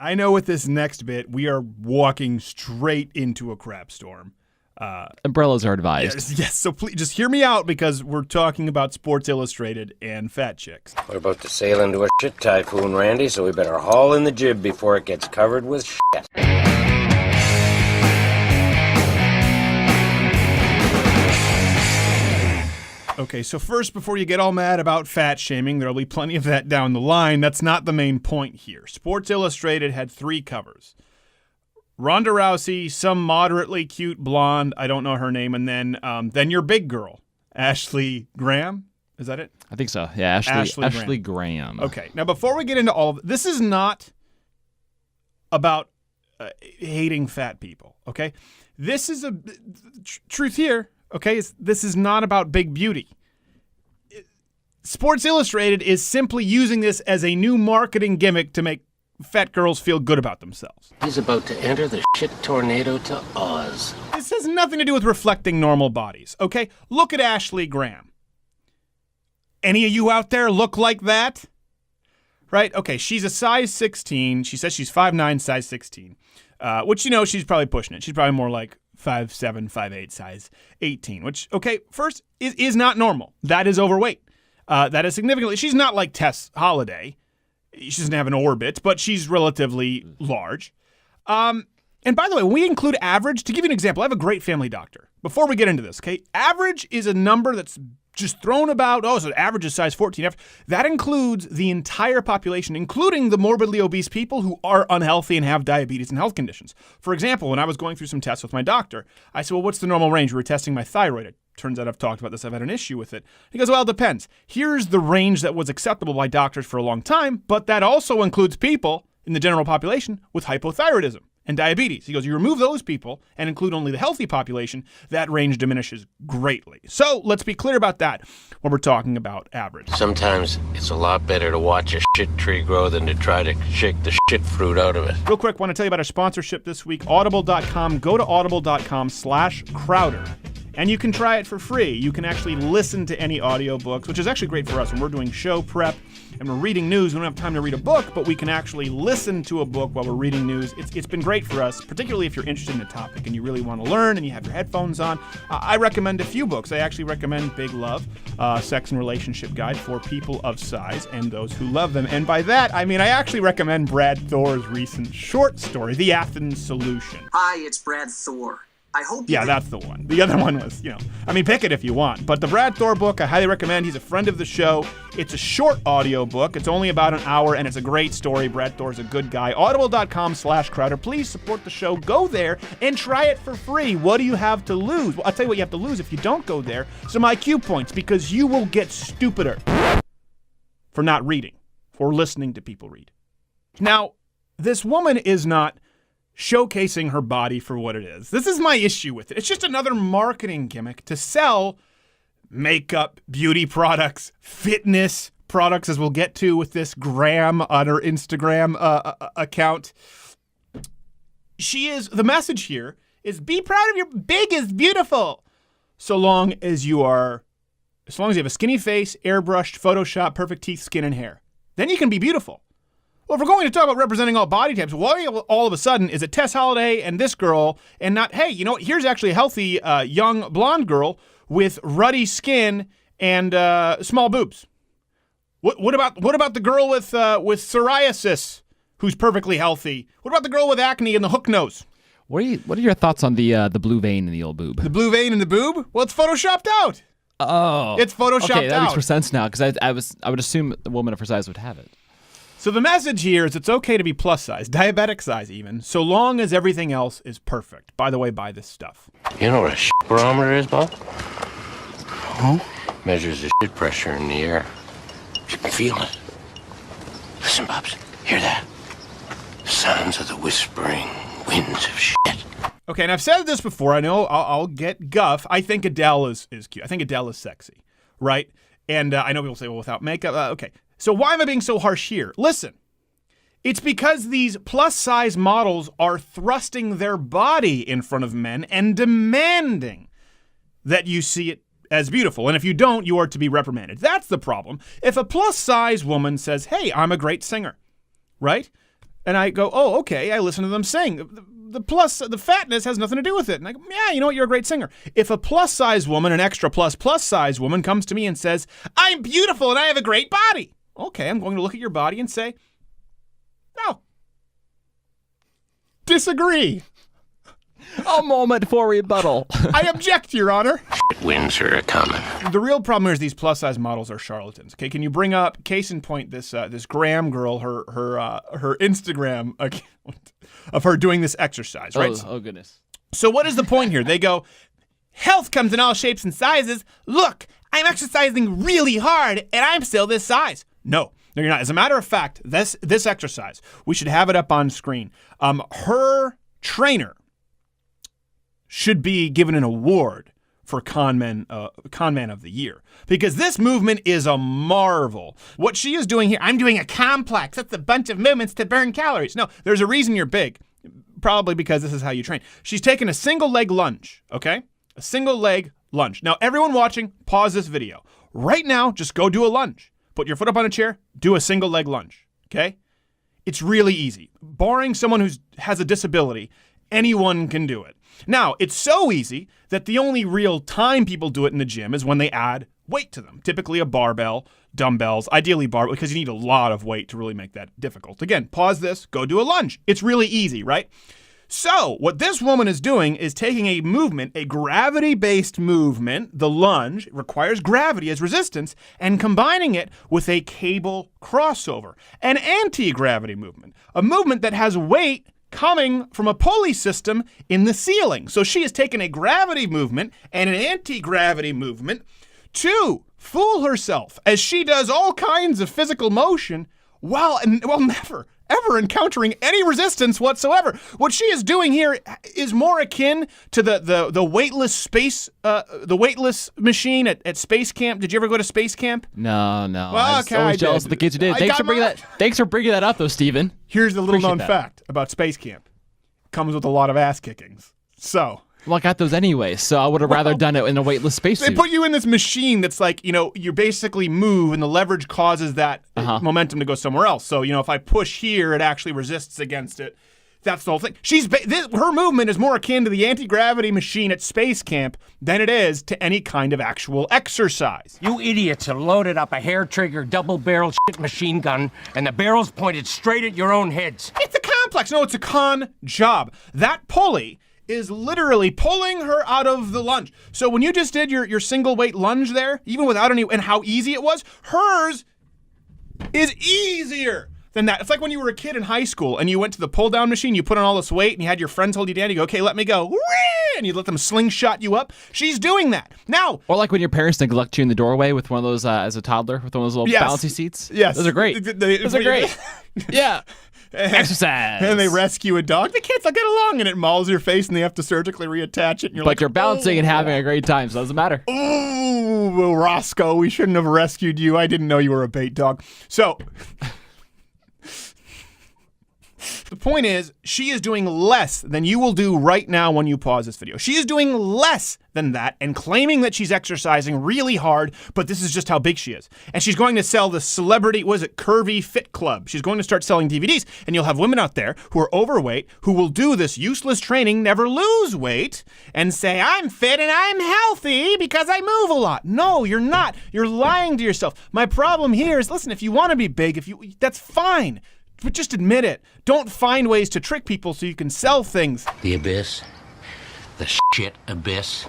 I know with this next bit, we are walking straight into a crap storm. Umbrellas are advised. Yes, so please just hear me out because we're talking about Sports Illustrated and fat chicks. We're about to sail into a shit typhoon, Randy, so we better haul in the jib before it gets covered with shit. Okay, so first, before you get all mad about fat shaming, there'll be plenty of that down the line. That's not the main point here. Sports Illustrated had 3 covers. Ronda Rousey, some moderately cute blonde, I don't know her name, and then your big girl, Ashley Graham. Is that it? I think so. Yeah, Ashley Graham. Okay, now before we get into all of it, this is not about hating fat people, okay? This is truth here, okay? This is not about big beauty. Sports Illustrated is simply using this as a new marketing gimmick to make fat girls feel good about themselves. He's about to enter the shit tornado to Oz. This has nothing to do with reflecting normal bodies, okay? Look at Ashley Graham. Any of you out there look like that? Right? Okay, she's a size 16. She says she's 5'9", size 16. Which, she's probably pushing it. She's probably more like 5'7", 5'8", size 18. Which, okay, first, is not normal. That is overweight. That is significantly... She's not like Tess Holliday. She doesn't have an orbit, but she's relatively large. And by the way, when we include average, to give you an example, I have a great family doctor. Before we get into this, okay? Average is a number that's just thrown about, so average is size 14. That includes the entire population, including the morbidly obese people who are unhealthy and have diabetes and health conditions. For example, when I was going through some tests with my doctor, I said, well, what's the normal range? We were testing my thyroid. It turns out I've talked about this. I've had an issue with it. He goes, well, it depends. Here's the range that was acceptable by doctors for a long time, but that also includes people in the general population with hypothyroidism and diabetes. He goes, you remove those people and include only the healthy population, that range diminishes greatly. So let's be clear about that when we're talking about average. Sometimes it's a lot better to watch a shit tree grow than to try to shake the shit fruit out of it. Real quick, want to tell you about our sponsorship this week, Audible.com. Go to audible.com/Crowder. And you can try it for free. You can actually listen to any audiobooks, which is actually great for us when we're doing show prep and we're reading news. We don't have time to read a book, but we can actually listen to a book while we're reading news. It's been great for us, particularly if you're interested in a topic and you really want to learn and you have your headphones on. I recommend a few books. I actually recommend Big Love, Sex and Relationship Guide for People of Size and Those Who Love Them. And by that, I mean I actually recommend Brad Thor's recent short story, The Athens Solution. Hi, it's Brad Thor. I hope Yeah, that's the one. The other one was, pick it if you want. But the Brad Thor book, I highly recommend. He's a friend of the show. It's a short audio book. It's only about an hour, and it's a great story. Brad Thor's a good guy. Audible.com/Crowder. Please support the show. Go there and try it for free. What do you have to lose? Well, I'll tell you what you have to lose if you don't go there. Some IQ points, because you will get stupider for not reading or listening to people read. Now, this woman is not showcasing her body for what it is. This is my issue with it. It's just another marketing gimmick to sell makeup, beauty products, fitness products, as we'll get to with this Graham on her Instagram account. The message here is be proud of your big is beautiful. So long as you have a skinny face, airbrushed, Photoshop, perfect teeth, skin, and hair. Then you can be beautiful. Well, if we're going to talk about representing all body types, why all of a sudden is it Tess Holliday and this girl and not, hey, here's actually a healthy young blonde girl with ruddy skin and small boobs. What about the girl with psoriasis who's perfectly healthy? What about the girl with acne and the hook nose? What are your thoughts on the blue vein in the old boob? The blue vein in the boob? Well, it's photoshopped out. Oh, it's photoshopped out. Okay, that makes more sense now because I would assume the woman of her size would have it. So the message here is it's okay to be plus size, diabetic size even, so long as everything else is perfect. By the way, buy this stuff. You know what a shit barometer is, Bob? Huh? Measures the shit pressure in the air. You can feel it. Listen, Bobs, hear that? Sounds of the whispering winds of shit. Okay, and I've said this before. I know I'll get guff. I think Adele is cute. I think Adele is sexy, right? And I know people say, well, without makeup. Okay. So why am I being so harsh here? Listen, it's because these plus-size models are thrusting their body in front of men and demanding that you see it as beautiful. And if you don't, you are to be reprimanded. That's the problem. If a plus-size woman says, hey, I'm a great singer, right? And I go, oh, okay. I listen to them sing. The fatness has nothing to do with it. And I go, yeah, you know what? You're a great singer. If a plus size woman, an extra plus size woman comes to me and says, I'm beautiful and I have a great body. Okay, I'm going to look at your body and say, no. Disagree. A moment for rebuttal. I object, Your Honor. Wins are coming. The real problem here is these plus size models are charlatans. Okay, can you bring up, case in point, this Graham girl, her Instagram account of her doing this exercise, right? Oh goodness. So what is the point here? They go, health comes in all shapes and sizes. Look, I'm exercising really hard and I'm still this size. No, you're not. As a matter of fact, this exercise, we should have it up on screen. Her trainer should be given an award for Con Man of the Year, because this movement is a marvel. What she is doing here, I'm doing a complex. That's a bunch of movements to burn calories. No, there's a reason you're big, probably because this is how you train. She's taking a single leg lunge, okay? A single leg lunge. Now, everyone watching, pause this video. Right now, just go do a lunge. Put your foot up on a chair, do a single leg lunge, okay? It's really easy. Barring someone who has a disability, anyone can do it. Now, it's so easy that the only real time people do it in the gym is when they add weight to them. Typically a barbell, dumbbells, ideally barbell, because you need a lot of weight to really make that difficult. Again, pause this, go do a lunge. It's really easy, right? So what this woman is doing is taking a movement, a gravity-based movement, the lunge, requires gravity as resistance, and combining it with a cable crossover, an anti-gravity movement, a movement that has weight coming from a pulley system in the ceiling. So she has taken a gravity movement and an anti-gravity movement to fool herself as she does all kinds of physical motion while never, ever encountering any resistance whatsoever. What she is doing here is more akin to the weightless space, the weightless machine at space camp. Did you ever go to space camp? No. Well, okay, I was always jealous of the kids who did. Thanks for bringing that up, though, Steven. Here's the little Appreciate known that. fact about space camp. Comes with a lot of ass kickings. So Well, I got those anyway, so I would have rather done it in a weightless they spacesuit. put you in this machine that's like, you basically move and the leverage causes that momentum to go somewhere else. So, if I push here, it actually resists against it. That's the whole thing. Her movement is more akin to the anti-gravity machine at space camp than it is to any kind of actual exercise. You idiots have loaded up a hair-trigger, double-barrel shit machine gun, and the barrel's pointed straight at your own heads. It's a complex. No, it's a con job. That pulley is literally pulling her out of the lunge. So when you just did your single weight lunge there, even without any, and how easy it was, hers is easier than that. It's like when you were a kid in high school and you went to the pull down machine, you put on all this weight and you had your friends hold you down, you go, okay, let me go. And you let them slingshot you up. She's doing that. Now. Or like when your parents neglect you in the doorway with one of those, as a toddler, with one of those little bouncy seats. Yes. Those are great. Those are great. Yeah. Exercise. And they rescue a dog. The kids will get along and it mauls your face and they have to surgically reattach it. And But you're bouncing and having a great time, so it doesn't matter. Oh, well, Roscoe, we shouldn't have rescued you. I didn't know you were a bait dog. So the point is, she is doing less than you will do right now when you pause this video. She is doing less than that and claiming that she's exercising really hard, but this is just how big she is. And she's going to sell the celebrity, Curvy Fit Club. She's going to start selling DVDs, and you'll have women out there who are overweight who will do this useless training, never lose weight, and say, I'm fit and I'm healthy because I move a lot. No, you're not. You're lying to yourself. My problem here is, listen, if you want to be big, that's fine. But just admit it. Don't find ways to trick people so you can sell things. The abyss. The shit abyss.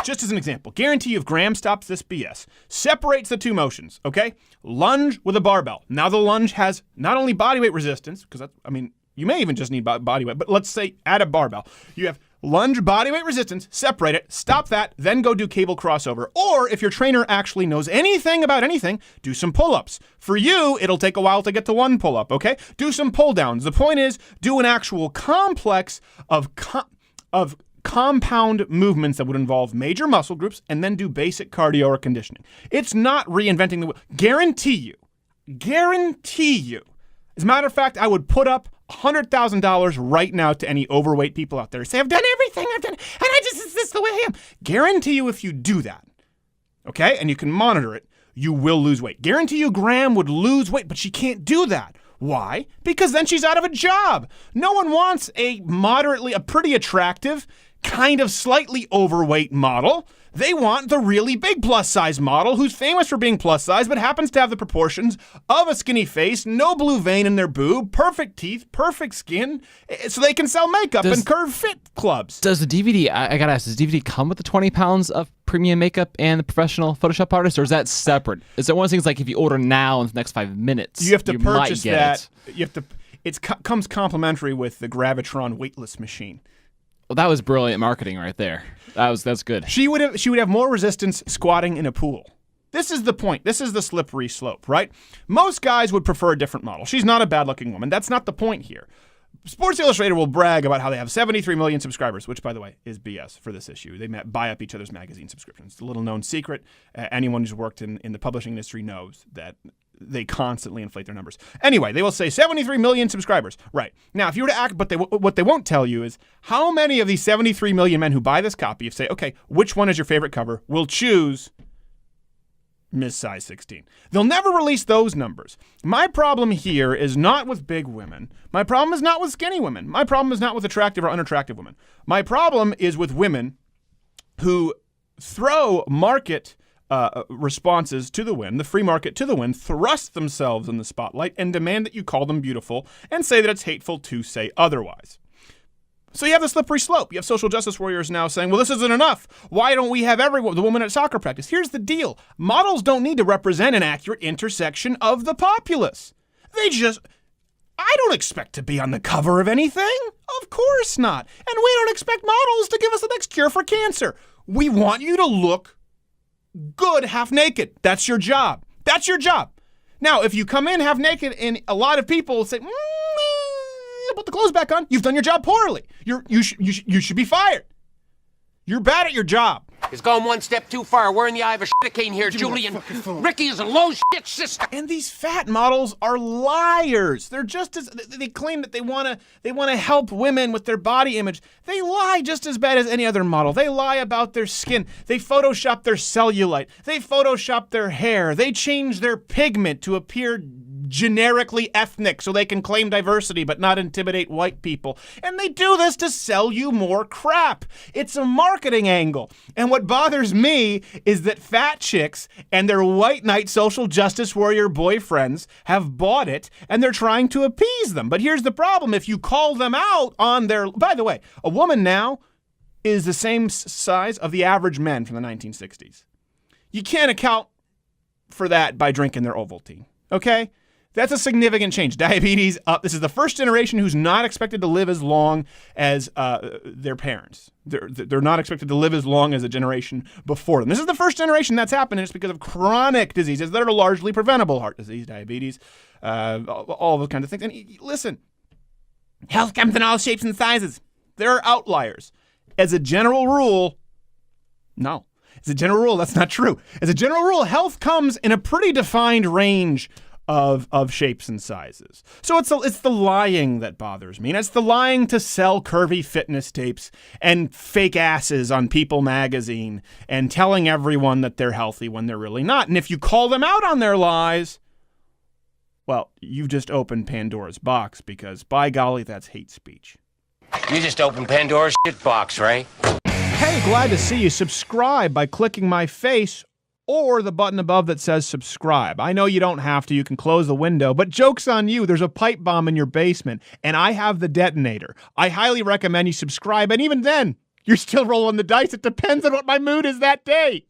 Just as an example, guarantee you if Graham stops this BS, separates the two motions, okay? Lunge with a barbell. Now the lunge has not only body weight resistance, because you may even just need body weight, but let's say add a barbell. You have lunge, body weight resistance, separate it, stop that, then go do cable crossover. Or if your trainer actually knows anything about anything, do some pull-ups. For you, it'll take a while to get to one pull-up, okay? Do some pull-downs. The point is, do an actual complex of compound movements that would involve major muscle groups and then do basic cardio or conditioning. It's not reinventing the wheel. Guarantee you. As a matter of fact, I would put up $100,000 right now to any overweight people out there. Say, I've done everything, and is this the way I am? Guarantee you if you do that, okay, and you can monitor it, you will lose weight. Guarantee you Graham would lose weight, but she can't do that. Why? Because then she's out of a job. No one wants a pretty attractive, kind of slightly overweight model. They want the really big plus-size model who's famous for being plus-size but happens to have the proportions of a skinny face, no blue vein in their boob, perfect teeth, perfect skin, so they can sell makeup and curve fit clubs. Does the DVD, I gotta ask, does the DVD come with the 20 pounds of premium makeup and the professional Photoshop artist, or is that separate? Is it one of those things like if you order now in the next 5 minutes, you have to purchase that? It? You have to. It comes complimentary with the Gravitron weightless machine. Well, that was brilliant marketing right there. That's good. She would have more resistance squatting in a pool. This is the point. This is the slippery slope, right? Most guys would prefer a different model. She's not a bad-looking woman. That's not the point here. Sports Illustrated will brag about how they have 73 million subscribers, which, by the way, is BS for this issue. They buy up each other's magazine subscriptions. It's a little-known secret. Anyone who's worked in the publishing industry knows that they constantly inflate their numbers. Anyway, they will say 73 million subscribers. Right. Now, if you were to act, but what they won't tell you is how many of these 73 million men who buy this copy, if say, okay, which one is your favorite cover, will choose Miss Size 16. They'll never release those numbers. My problem here is not with big women. My problem is not with skinny women. My problem is not with attractive or unattractive women. My problem is with women who throw market responses to the wind, the free market to the wind, thrust themselves in the spotlight and demand that you call them beautiful and say that it's hateful to say otherwise. So you have the slippery slope. You have social justice warriors now saying, well, this isn't enough. Why don't we have the woman at soccer practice? Here's the deal. Models don't need to represent an accurate intersection of the populace. I don't expect to be on the cover of anything. Of course not. And we don't expect models to give us the next cure for cancer. We want you to look good half naked. That's your job. That's your job. Now, if you come in half naked and a lot of people say, put the clothes back on, you've done your job poorly. You should be fired. You're bad at your job. He's gone one step too far. We're in the eye of a hurricane here, Julian. Ricky is a low shit sister. And these fat models are liars. They're just as they claim that they want to help women with their body image. They lie just as bad as any other model. They lie about their skin. They Photoshop their cellulite. They Photoshop their hair. They change their pigment to appear generically ethnic so they can claim diversity but not intimidate white people. And they do this to sell you more crap. It's a marketing angle. And what bothers me is that fat chicks and their white knight social justice warrior boyfriends have bought it and they're trying to appease them. But here's the problem. If you call them out on their... By the way, a woman now is the same size of the average men from the 1960s. You can't account for that by drinking their Ovaltine. Okay? That's a significant change. Diabetes up. This is the first generation who's not expected to live as long as their parents. They're not expected to live as long as a generation before them. This is the first generation that's happened, and it's because of chronic diseases that are largely preventable. Heart disease, diabetes, all those kinds of things. And listen, health comes in all shapes and sizes. There are outliers. As a general rule, no. As a general rule, that's not true. As a general rule, health comes in a pretty defined range of shapes and sizes. So it's the lying that bothers me. And it's the lying to sell curvy fitness tapes and fake asses on People magazine and telling everyone that they're healthy when they're really not. And if you call them out on their lies, well, you've just opened Pandora's box because, by golly, that's hate speech. You just opened Pandora's shit box, right? Hey, glad to see you. Subscribe by clicking my face or the button above that says subscribe. I know you don't have to. You can close the window, but joke's on you. There's a pipe bomb in your basement, and I have the detonator. I highly recommend you subscribe, and even then, you're still rolling the dice. It depends on what my mood is that day.